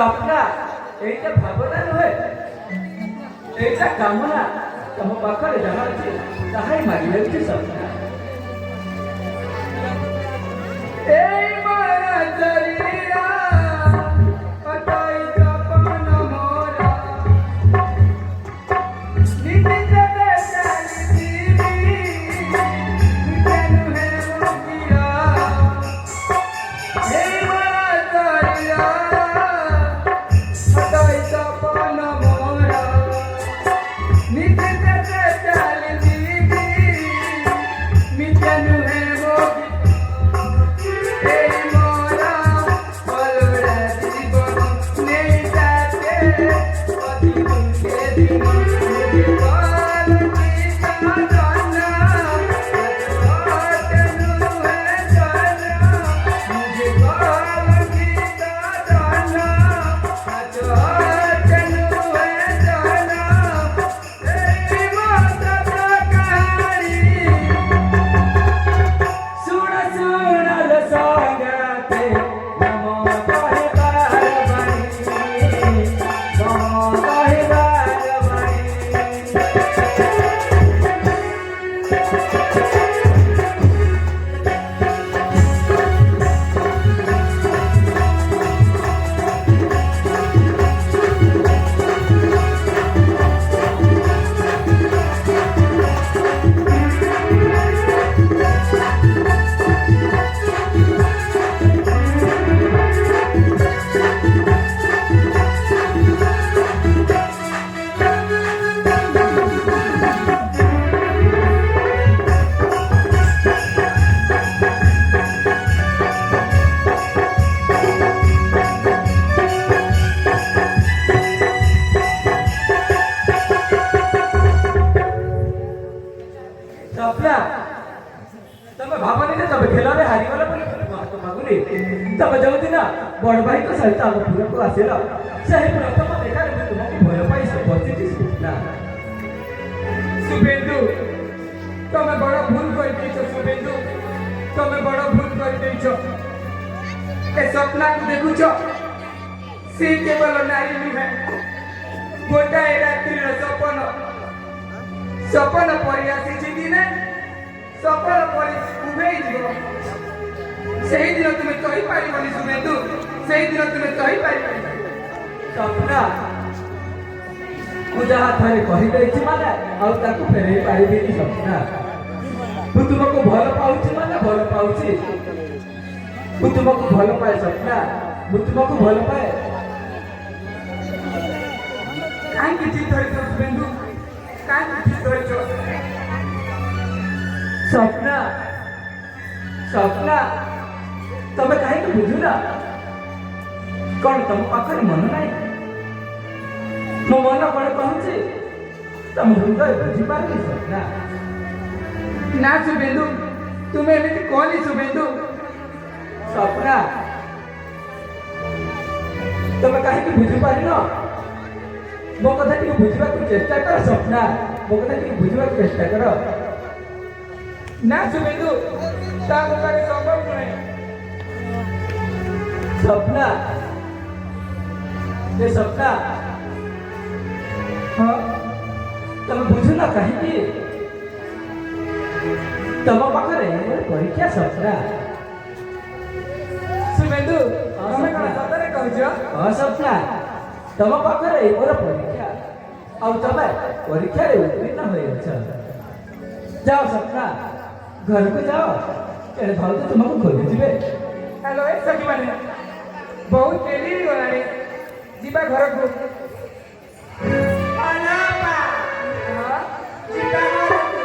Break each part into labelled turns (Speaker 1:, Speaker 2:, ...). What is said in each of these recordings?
Speaker 1: ସ୍ୱପ୍ନା ଏଇଟା ଭାବନା ନୁହେଁ, ଏଇଟା କାମନା। ତମ ପାଖରେ ଯାହା ଅଛି ତାହା ହିଁ ମାଗି ଯାଉଛି ସ୍ୱପ୍ନା। ଏଇ ମାୟା ଜରିଆ କଟାଇ ଜପନ ମୋର ନିମିତ୍ତ ଚାଲିଯିବି ନୁହେଁ ମୁକିର। ଏଇ ମାୟା ଜରିଆ କଟାଇ ଜପନ ମୋର ନିମିତ୍ତ ଚାଲିଯିବି ମିଥ୍ୟା ନୁହେଁ ମୁକିର। ସ୍ୱପ୍ନା ତମେ ଭାବନି ଯେ ତମେ ଖେଳରେ ହାରିଗଲ ବୋଲି ମାଗୁନି। ତମେ ଯୋଉଦିନ ବଡ଼ ଭାଇଙ୍କ ସହିତ ଆମ ପୁରକୁ ଆସିଲ ସେହି ପ୍ରଥମ ଦେଖାରେ ମୁଁ ତୁମକୁ ଭୟ ପାଇ ବସିଛି ସ୍ୱପ୍ନା।
Speaker 2: शुभेन्दु तमे बड़ भूल कर शुभेन्दु तमे बड़ भूल कर ए स्वप्ना को देखुच सी केवल नारी नुहे गोटाए रात्रि सपन सपन परि आसी दिने सफल परि उभे से दिन तुम्हें कही पारिबनी शुभेन्दु से दिन तुम्हें कही पारिबनी।
Speaker 1: स्वप्ना ମୁଁ ଯାହା ଥରେ କହିଦେଇଛି ମାନେ ଆଉ ତାକୁ ଫେରେଇ ପାରିବିନି ସ୍ୱପ୍ନା। ମୁଁ ତୁମକୁ ଭଲ ପାଉଛି ମାନେ ଭଲ ପାଉଛି। ମୁଁ ତୁମକୁ ଭଲ ପାଏ ସ୍ୱପ୍ନା, ମୁଁ ତୁମକୁ ଭଲ ପାଏ।
Speaker 2: କାହିଁକି ଜିଦ୍ ଧରିଛ शुभेन्दु କାହିଁକି ଜିଦ୍ ଧରିଛ?
Speaker 1: ସ୍ୱପ୍ନା ସ୍ୱପ୍ନା ତମେ କାହିଁକି ବୁଝୁନ? କ'ଣ ତମ ପାଖରେ ମନ ନାହିଁ? ମୋ ମନ କ'ଣ କହୁଛି ତମ ହୃଦୟ ବୁଝିପାରୁନି ସ୍ୱପ୍ନା।
Speaker 2: ନା शुभेन्दु तुम्हें एमती कहनी शुभेन्दु।
Speaker 1: ସ୍ୱପ୍ନା ତମେ କାହିଁକି ବୁଝିପାରିନ? ମୋ କଥା ଟିକେ ବୁଝିବାକୁ ଚେଷ୍ଟା କର ସ୍ୱପ୍ନା, ମୋ କଥା ଟିକେ ବୁଝିବାକୁ ଚେଷ୍ଟା କର।
Speaker 2: ନା शुभेन्दु ତା ମୁଖରେ ସମ୍ଭବ ନୁହେଁ।
Speaker 1: ସ୍ୱପ୍ନା ଏ ସ୍ୱପ୍ନା ହଁ ତମେ ବୁଝୁନ କାହିଁକି? ତମ ପାଖରେ ପରୀକ୍ଷା ସ୍ୱପ୍ନା।
Speaker 2: शुभेन्दु ତମେ କ'ଣ ସତରେ କହୁଛ?
Speaker 1: ହଁ ସ୍ୱପ୍ନା ତମ ପାଖରେ ମୋର ପରୀକ୍ଷା ଆଉ ତମେ ପରୀକ୍ଷାରେ ଉତ୍ତୀର୍ଣ୍ଣ ହୋଇଅଛ। ଯାଅ ସ୍ୱପ୍ନା ଘରକୁ ଯାଅ, ଏଣେ ଭାଉଜ ତୁମକୁ ଖୋଜୁଥିବେ।
Speaker 2: हेलो ए सखी माने बहुत डेरी गलानी जीवा घर को अलापा हां जीवा घर को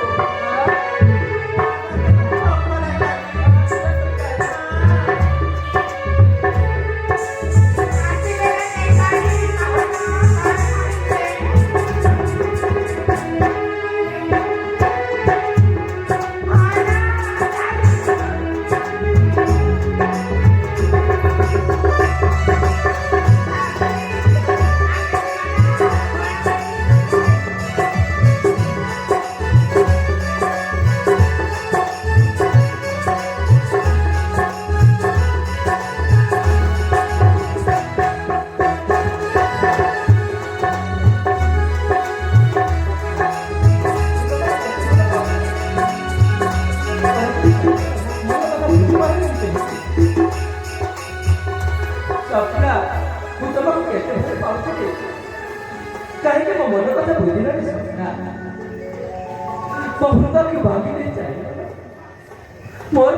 Speaker 1: ପଛରେ କାହିଁକି ମୋ ମନ କଥା ବୁଝିଲାନି ସ୍ୱପ୍ନା? ମୋ ହୃଦୟକୁ ଭାଙ୍ଗି ଦେଇ ଚାଲିଗଲା। ମୋର